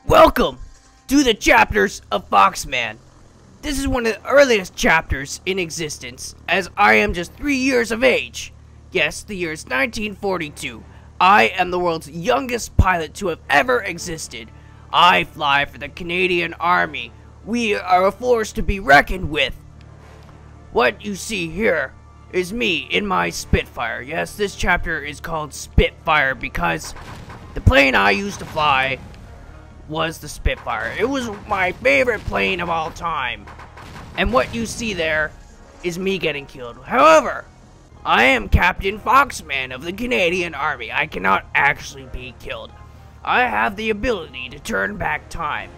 Welcome to the chapters of Foxman. This is one of the earliest chapters in existence, as I am just 3 years of age. Yes, the year is 1942. I am the world's youngest pilot to have ever existed. I fly for the Canadian Army. We are a force to be reckoned with. What you see here is me in my Spitfire. Yes, this chapter is called Spitfire because the plane I used to fly was the Spitfire. It was my favorite plane of all time. And what you see there is me getting killed. However, I am Captain Foxman of the Canadian Army. I cannot actually be killed. I have the ability to turn back time.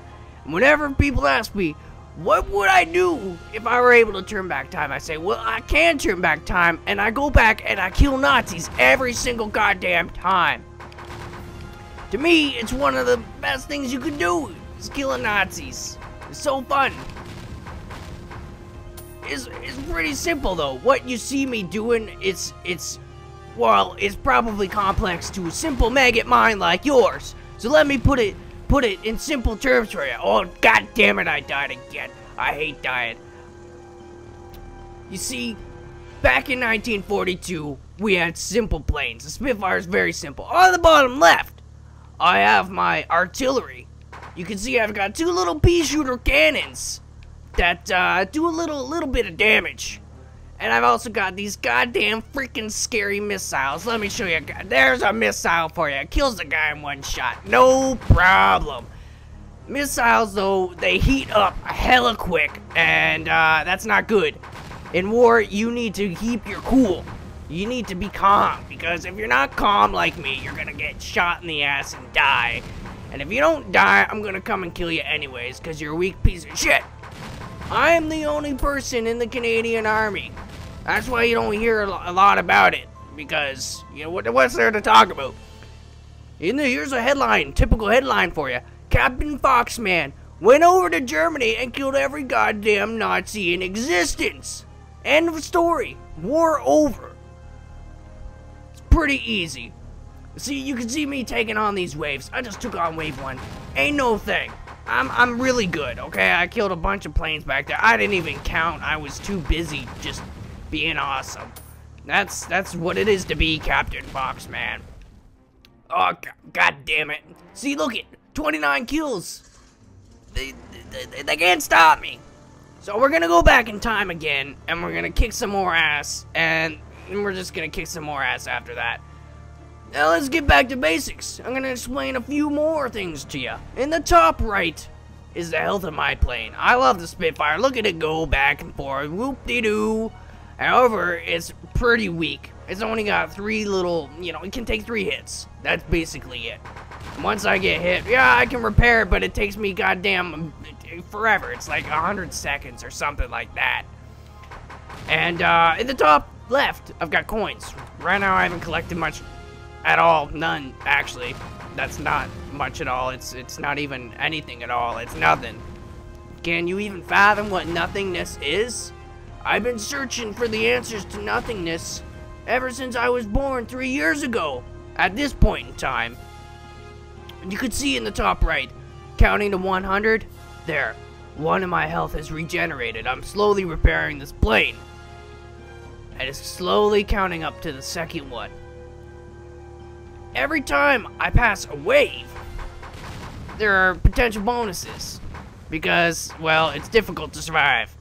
And whenever people ask me, what would I do if I were able to turn back time? I say, well, I can turn back time, and I go back and I kill Nazis every single goddamn time. To me, it's one of the best things you can do, is killing Nazis. It's so fun. It's pretty simple, though. What you see me doing, it's probably complex to a simple maggot mind like yours. So let me put it in simple terms for you. Oh, god damn it, I died again. I hate dying. You see, back in 1942, we had simple planes. The Spitfire is very simple. On the bottom left, I have my artillery. You can see I've got 2 little pea shooter cannons that do a little bit of damage. And I've also got these goddamn freaking scary missiles. Let me show you. There's a missile for you. It kills the guy in 1 shot. No problem. Missiles, though, they heat up hella quick, and that's not good. In war, you need to keep your cool. You need to be calm, because if you're not calm like me, you're gonna get shot in the ass and die. And if you don't die, I'm gonna come and kill you anyways, because you're a weak piece of shit. I am the only person in the Canadian Army. That's why you don't hear a lot about it, because, you know, what's there to talk about? Here's a headline, typical headline for you. Captain Foxman went over to Germany and killed every goddamn Nazi in existence. End of story. War over. Pretty easy. See, you can see me taking on these waves. I just took on wave 1. Ain't no thing. I'm really good, okay? I killed a bunch of planes back there. I didn't even count. I was too busy just being awesome. That's what it is to be Captain Foxman. Oh, god damn it. See, look it. 29 kills. They can't stop me. So we're gonna go back in time again, and we're gonna kick some more ass, and we're just gonna kick some more ass after that. Now let's get back to basics. I'm gonna explain a few more things to you. In the top right is the health of my plane. I love the Spitfire. Look at it go back and forth. Whoop-de-doo. However, it's pretty weak. It's only got 3 little, you know, it can take 3 hits. That's basically it. And once I get hit, yeah, I can repair it, but it takes me goddamn forever. It's like 100 seconds or something like that. And in the top left, I've got coins. Right now, I haven't collected much at all. None, actually. That's not much at all. It's not even anything at all. It's nothing. Can you even fathom what nothingness is? I've been searching for the answers to nothingness ever since I was born 3 years ago, at this point in time. And you can see in the top right, counting to 100, there, 1 of my health has regenerated. I'm slowly repairing this plane. And it's slowly counting up to the second one. Every time I pass a wave, there are potential bonuses. Because, well, it's difficult to survive.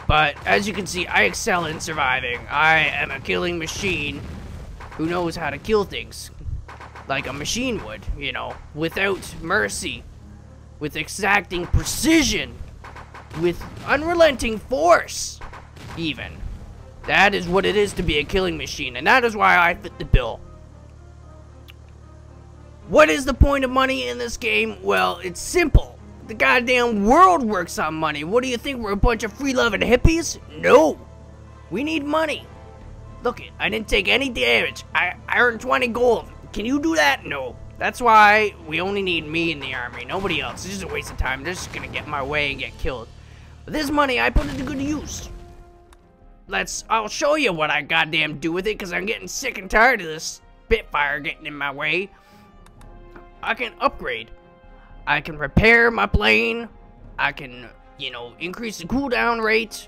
But, as you can see, I excel in surviving. I am a killing machine who knows how to kill things. Like a machine would, you know. Without mercy. With exacting precision. With unrelenting force, even. That is what it is to be a killing machine, and that is why I fit the bill. What is the point of money in this game? Well, it's simple. The goddamn world works on money. What do you think, we're a bunch of free-loving hippies? No. We need money. Look it, I didn't take any damage. I earned 20 gold. Can you do that? No. That's why we only need me in the army. Nobody else. It's just a waste of time. They're just gonna get in my way and get killed. But this money, I put it to good use. I'll show you what I goddamn do with it, because I'm getting sick and tired of this Spitfire getting in my way. I can upgrade. I can repair my plane. I can, you know, increase the cooldown rate.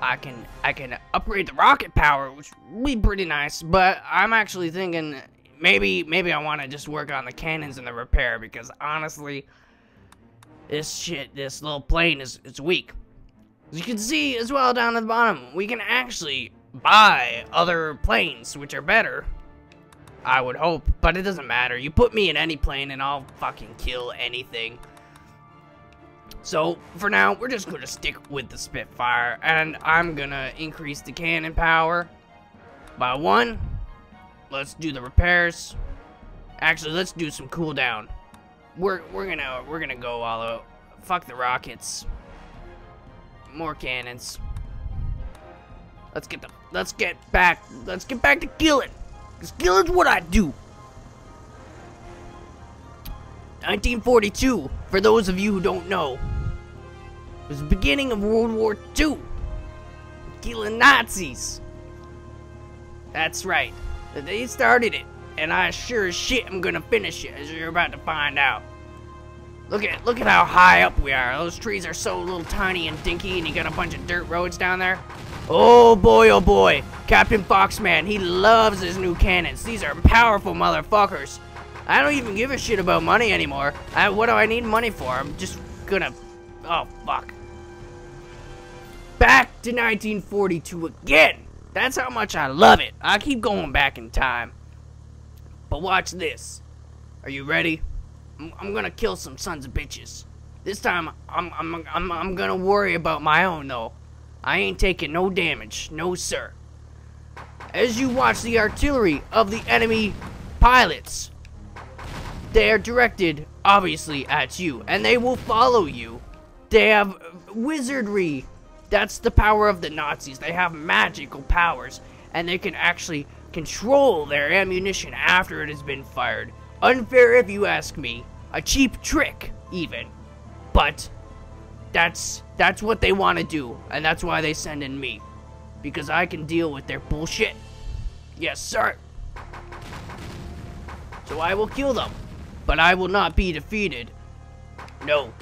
I can upgrade the rocket power, which would be pretty nice. But I'm actually thinking maybe I want to just work on the cannons and the repair, because honestly, this little plane is weak. As you can see as well down at the bottom, we can actually buy other planes, which are better. I would hope, but it doesn't matter. You put me in any plane and I'll fucking kill anything. So, for now, we're just gonna stick with the Spitfire, and I'm gonna increase the cannon power by 1. Let's do the repairs. Actually, let's do some cooldown. We're gonna go all out. Fuck the rockets. More cannons. Let's get back to killing. Because killing's what I do. 1942, for those of you who don't know, was the beginning of World War II. Killing Nazis. That's right. They started it, and I sure as shit am gonna finish it, as you're about to find out. Look at how high up we are. Those trees are so little tiny and dinky, and you got a bunch of dirt roads down there. Oh boy, Captain Foxman, he loves his new cannons. These are powerful motherfuckers. I don't even give a shit about money anymore. What do I need money for? I'm just gonna... Oh, fuck. Back to 1942 again. That's how much I love it. I keep going back in time. But watch this. Are you ready? I'm gonna kill some sons of bitches. This time, I'm gonna worry about my own, though. I ain't taking no damage. No, sir. As you watch the artillery of the enemy pilots, they are directed, obviously, at you, and they will follow you. They have wizardry. That's the power of the Nazis. They have magical powers, and they can actually control their ammunition after it has been fired. Unfair if you ask me. A cheap trick, even. But that's what they want to do, and that's why they send in me. Because I can deal with their bullshit. Yes, sir. So I will kill them. But I will not be defeated. No.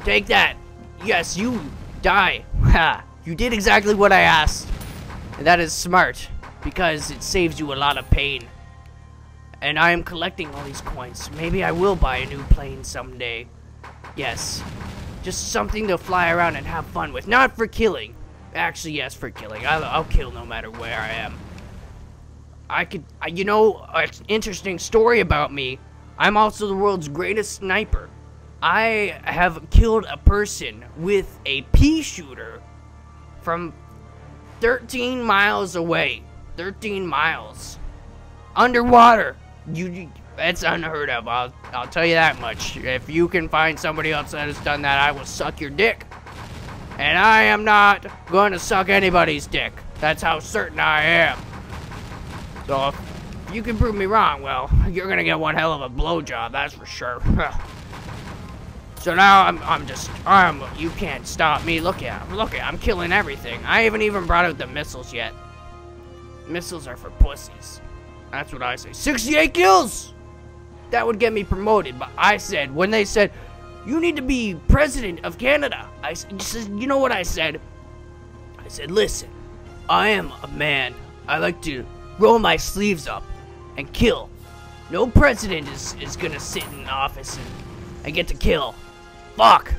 Take that. Yes, you die. Ha. You did exactly what I asked. And that is smart, because it saves you a lot of pain. And I am collecting all these coins. Maybe I will buy a new plane someday. Yes. Just something to fly around and have fun with. Not for killing. Actually, yes, for killing. I'll kill no matter where I am. You know, an interesting story about me. I'm also the world's greatest sniper. I have killed a person with a pea shooter from 13 miles away. 13 miles. Underwater. That's unheard of. I'll tell you that much. If you can find somebody else that has done that, I will suck your dick. And I am not going to suck anybody's dick. That's how certain I am. So if you can prove me wrong, well, you're gonna get one hell of a blowjob, that's for sure. So now you can't stop me. Look at, I'm killing everything. I haven't even brought out the missiles yet. Missiles are for pussies. That's what I say. 68 kills! That would get me promoted, but I said, when they said, you need to be president of Canada, I said, you know what I said? I said, listen, I am a man. I like to roll my sleeves up and kill. No president is gonna sit in office and get to kill. Fuck.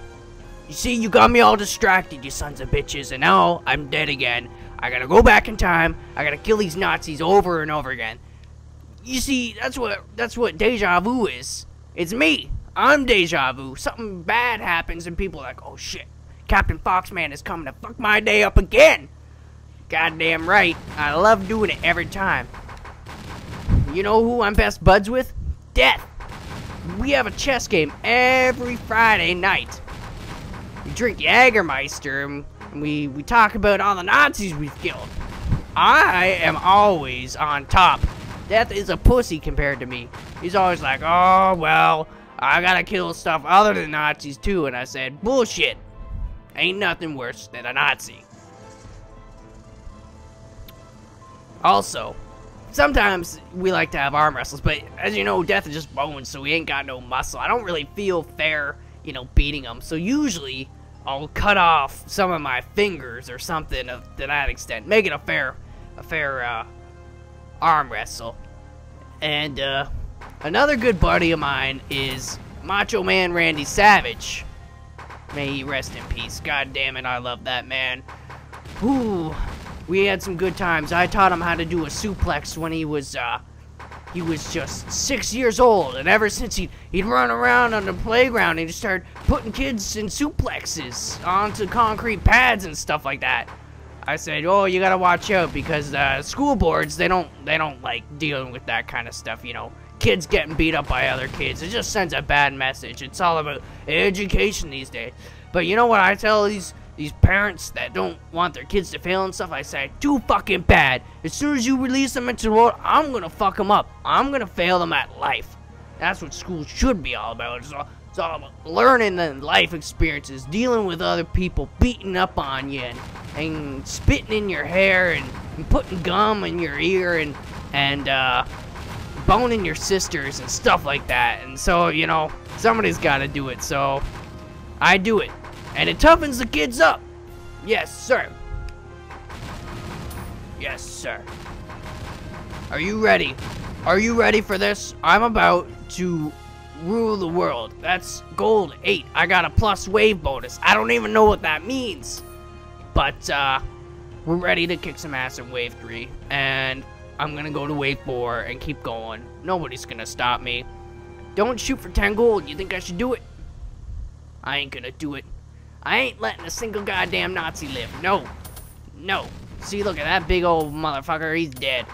You see, you got me all distracted, you sons of bitches, and now I'm dead again. I gotta go back in time. I gotta kill these Nazis over and over again. You see, that's what deja vu is. It's me. I'm deja vu. Something bad happens and people are like, oh shit, Captain Foxman is coming to fuck my day up again. Goddamn right. I love doing it every time. You know who I'm best buds with? Death. We have a chess game every Friday night. We drink Jägermeister and we talk about all the Nazis we've killed. I am always on top. Death is a pussy compared to me. He's always like, oh, well, I gotta kill stuff other than Nazis too. And I said, bullshit. Ain't nothing worse than a Nazi. Also, sometimes we like to have arm wrestles, but as you know, death is just bones, so we ain't got no muscle. I don't really feel fair, you know, beating them. So usually, I'll cut off some of my fingers or something to that extent, make it a fair arm wrestle. And another good buddy of mine is Macho Man Randy Savage. May he rest in peace. God damn it, I love that man. Whew. We had some good times. I taught him how to do a suplex when he was just 6 years old, and ever since he'd run around on the playground and just start putting kids in suplexes onto concrete pads and stuff like that. I said, oh, you gotta watch out, because school boards, they don't like dealing with that kind of stuff, you know. Kids getting beat up by other kids. It just sends a bad message. It's all about education these days. But you know what I tell these parents that don't want their kids to fail and stuff? I say, too fucking bad. As soon as you release them into the world, I'm gonna fuck them up. I'm gonna fail them at life. That's what school should be all about. It's all about learning the life experiences, dealing with other people, beating up on you, and spitting in your hair, and putting gum in your ear, and boning your sisters and stuff like that. And so, you know, somebody's gotta do it, so I do it. And it toughens the kids up. Yes, sir. Yes, sir. Are you ready? Are you ready for this? I'm about to rule the world. That's gold 8. I got a plus wave bonus. I don't even know what that means. But, we're ready to kick some ass in wave 3. And I'm gonna go to wave 4 and keep going. Nobody's gonna stop me. Don't shoot for 10 gold. You think I should do it? I ain't gonna do it. I ain't letting a single goddamn Nazi live. No. No. See, look at that big old motherfucker. He's dead.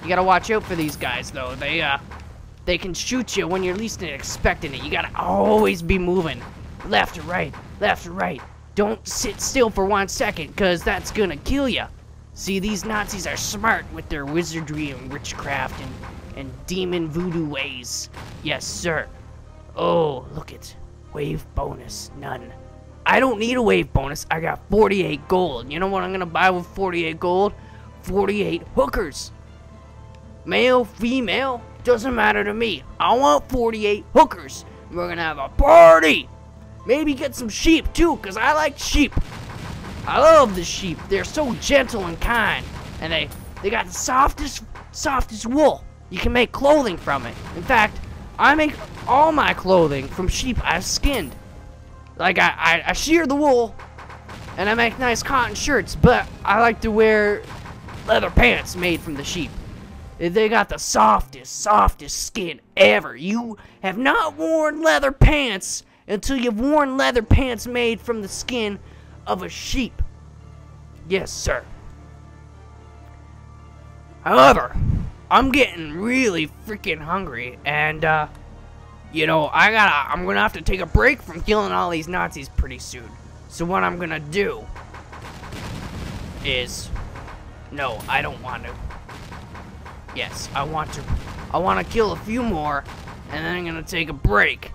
You gotta watch out for these guys, though. They can shoot you when you're least expecting it. You gotta always be moving. Left to right. Left to right. Don't sit still for 1 second, because that's gonna kill you. See, these Nazis are smart with their wizardry and witchcraft and demon voodoo ways. Yes, sir. Oh, look it. Wave bonus. None. I don't need a wave bonus. I got 48 gold. You know what I'm gonna buy with 48 gold? 48 hookers. Male, female, doesn't matter to me. I want 48 hookers. We're gonna have a party. Maybe get some sheep too, because I like sheep. I love the sheep. They're so gentle and kind. And they got the softest wool. You can make clothing from it. In fact, I make all my clothing from sheep I've skinned. Like, I shear the wool, and I make nice cotton shirts, but I like to wear leather pants made from the sheep. They got the softest skin ever. You have not worn leather pants until you've worn leather pants made from the skin of a sheep. Yes, sir. However, I'm getting really freaking hungry, and, you know, I'm gonna have to take a break from killing all these Nazis pretty soon. So what I'm gonna do is, no, I don't want to. Yes, I want to kill a few more, and then I'm gonna take a break.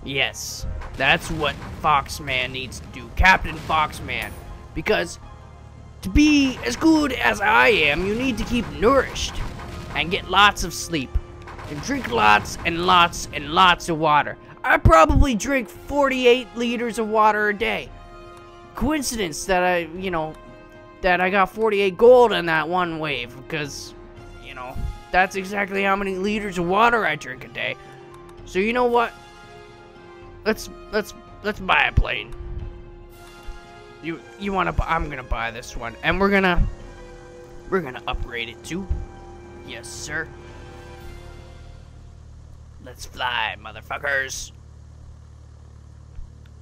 Yes, that's what Foxman needs to do, Captain Foxman. Because to be as good as I am, you need to keep nourished and get lots of sleep. And drink lots and lots and lots of water. I probably drink 48 liters of water a day. Coincidence that I got 48 gold in that one wave, because, you know, that's exactly how many liters of water I drink a day. So you know what? Let's buy a plane. You wanna buy? I'm gonna buy this one, and we're gonna upgrade it too. Yes, sir. Let's fly, motherfuckers.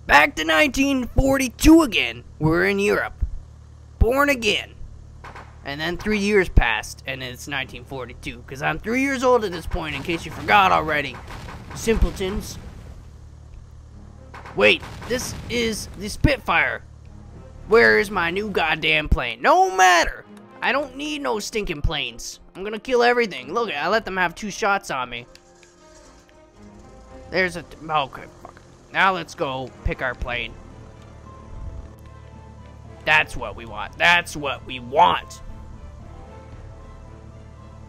Back to 1942 again. We're in Europe. Born again. And then 3 years passed, and it's 1942. Because I'm 3 years old at this point, in case you forgot already. Simpletons. Wait, this is the Spitfire. Where is my new goddamn plane? No matter. I don't need no stinking planes. I'm gonna kill everything. Look, I let them have 2 shots on me. There's a... Okay, fuck. Now let's go pick our plane. That's what we want. That's what we want.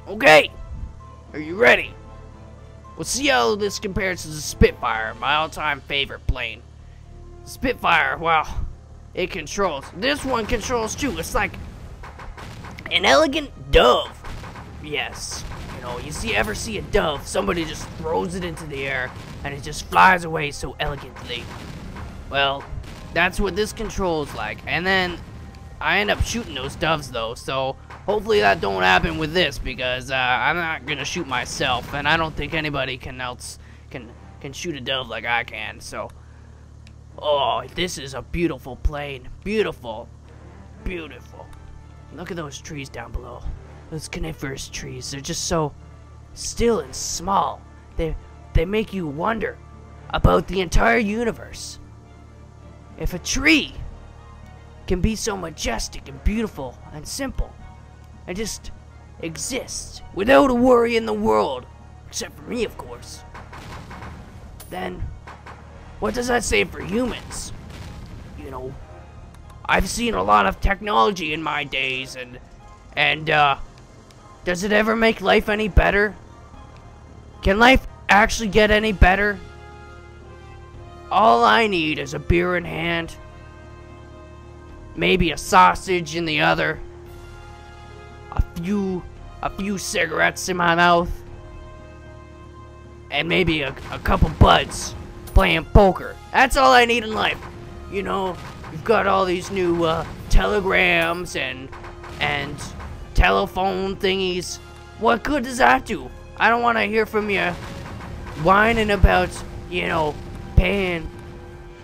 Okay, are you ready? We'll see how this compares to the Spitfire, my all-time favorite plane. The Spitfire, well, it controls. This one controls too. It's like an elegant dove. Yes, you know, ever see a dove? Somebody just throws it into the air and it just flies away so elegantly. Well, that's what this controls like. And then I end up shooting those doves though, so hopefully that don't happen with this, because I'm not gonna shoot myself, and I don't think anybody can shoot a dove like I can. So, oh, this is a beautiful plane, beautiful, beautiful. Look at those trees down below, those coniferous trees. They're just so still and small. They make you wonder about the entire universe. If a tree can be so majestic and beautiful and simple, and just exist without a worry in the world, except for me, of course, then what does that say for humans? You know, I've seen a lot of technology in my days, and does it ever make life any better? Can life actually get any better? All I need is a beer in hand, maybe a sausage in the other, a few cigarettes in my mouth, and maybe a couple buds playing poker. That's all I need in life. You know, you've got all these new telegrams and telephone thingies. What good does that do? I don't want to hear from you whining about, you know, paying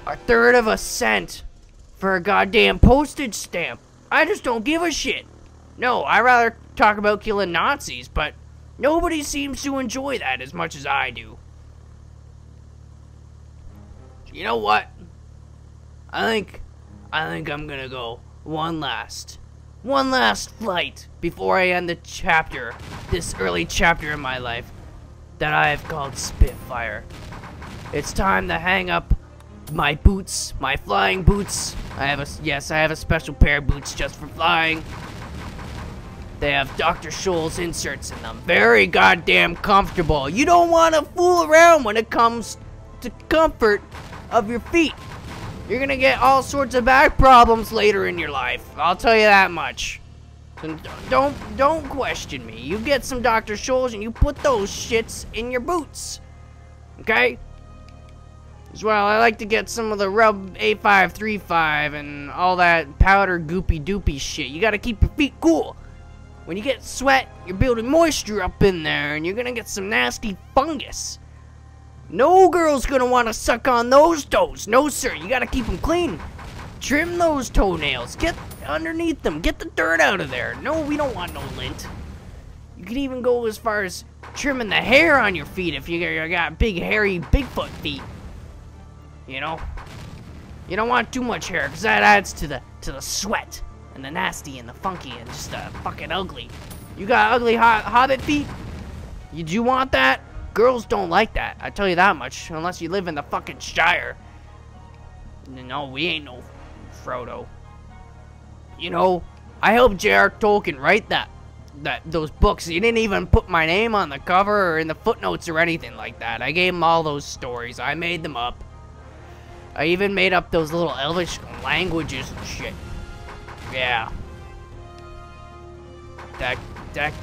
a third of a cent for a goddamn postage stamp. I just don't give a shit. No, I'd rather talk about killing Nazis, but nobody seems to enjoy that as much as I do. You know what? I think I'm gonna go one last flight before I end the chapter, this early chapter in my life that I have called Spitfire. It's time to hang up my boots, my flying boots. I have a special pair of boots just for flying. They have Dr. Scholl's inserts in them. Very goddamn comfortable. You don't want to fool around when it comes to comfort of your feet. You're gonna get all sorts of back problems later in your life. I'll tell you that much. So don't question me. You get some Dr. Scholl's and you put those shits in your boots. Okay? As well, I like to get some of the Rub A535 and all that powder goopy doopy shit. You gotta keep your feet cool. When you get sweat, you're building moisture up in there, and you're gonna get some nasty fungus. No girl's gonna want to suck on those toes. No, sir. You gotta keep them clean. Trim those toenails. Get underneath them. Get the dirt out of there. No, we don't want no lint. You can even go as far as trimming the hair on your feet if you got big, hairy Bigfoot feet. You know? You don't want too much hair, because that adds to the sweat and the nasty and the funky and just fucking ugly. You got ugly hobbit feet? Do you want that? Girls don't like that, I tell you that much, unless you live in the fucking Shire. No, we ain't no Frodo. You know, I helped J.R. Tolkien write those books. He didn't even put my name on the cover or in the footnotes or anything like that. I gave him all those stories. I made them up. I even made up those little Elvish languages and shit. Yeah. That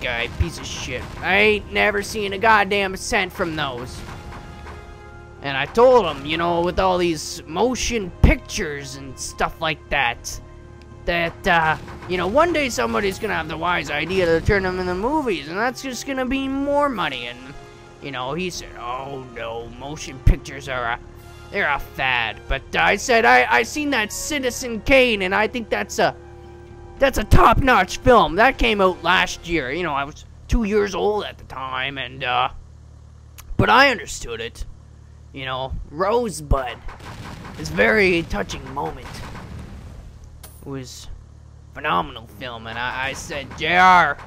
guy, piece of shit. I ain't never seen a goddamn cent from those. And I told him, you know, with all these motion pictures and stuff like that, you know, one day somebody's gonna have the wise idea to turn them into movies, and that's just gonna be more money. And, you know, he said, oh no, motion pictures they're a fad. But I said, I seen that Citizen Kane, and I think that's a top-notch film. That came out last year. You know, I was 2 years old at the time, and, but I understood it. You know, Rosebud. This very touching moment. It was a phenomenal film, and I said, JR,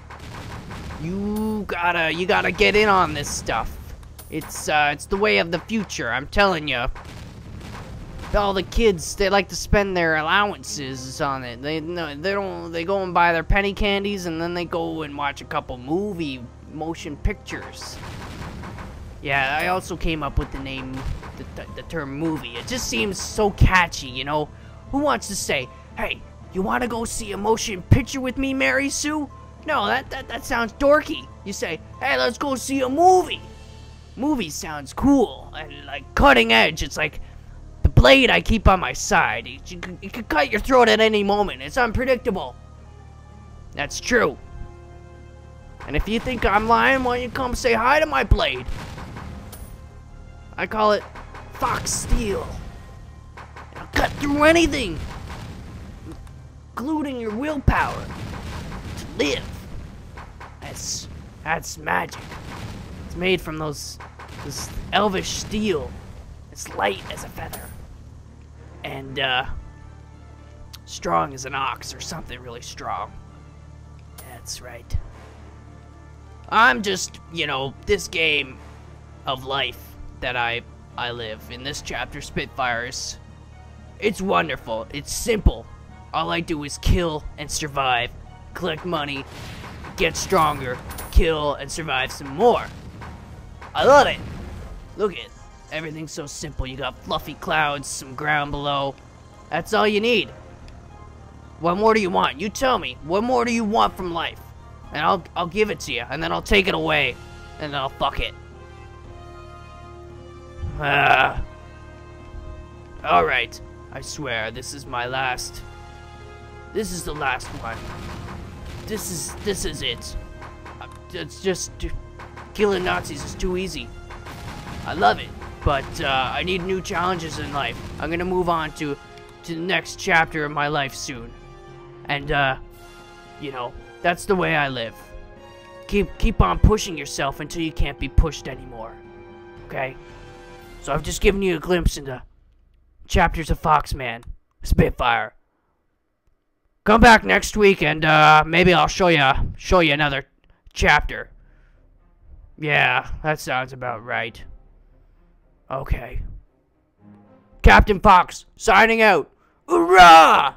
you gotta get in on this stuff. It's the way of the future, I'm telling you. All the kids, they like to spend their allowances on it. They go and buy their penny candies, and then they go and watch a couple movie motion pictures. Yeah, I also came up with the name, the term movie. It just seems so catchy, you know? Who wants to say, hey, you want to go see a motion picture with me, Mary Sue? No, that sounds dorky. You say, hey, let's go see a movie. Movie sounds cool and like cutting edge. It's like the blade I keep on my side. It could cut your throat at any moment. It's unpredictable. That's true. And if you think I'm lying, why don't you come say hi to my blade? I call it Fox Steel. It'll cut through anything, including your willpower to live. That's magic. It's made from this elvish steel. It's light as a feather. And, strong as an ox or something really strong. That's right. I'm just, you know, this game of life that I live in this chapter, Spitfires. It's wonderful. It's simple. All I do is kill and survive, collect money, get stronger, kill and survive some more. I love it. Look at it. Everything's so simple. You got fluffy clouds, some ground below. That's all you need. What more do you want? You tell me. What more do you want from life? And I'll give it to you, and then I'll take it away, and then I'll fuck it. Alright. I swear, this is my last. This is the last one. This is it. It's just killing Nazis is too easy. I love it, but I need new challenges in life. I'm gonna move on to the next chapter of my life soon, and you know, that's the way I live. Keep on pushing yourself until you can't be pushed anymore. Okay? So I've just given you a glimpse into chapters of Foxman, Spitfire. Come back next week and maybe I'll show you another chapter. Yeah, that sounds about right. Okay. Captain Fox, signing out. Hoorah!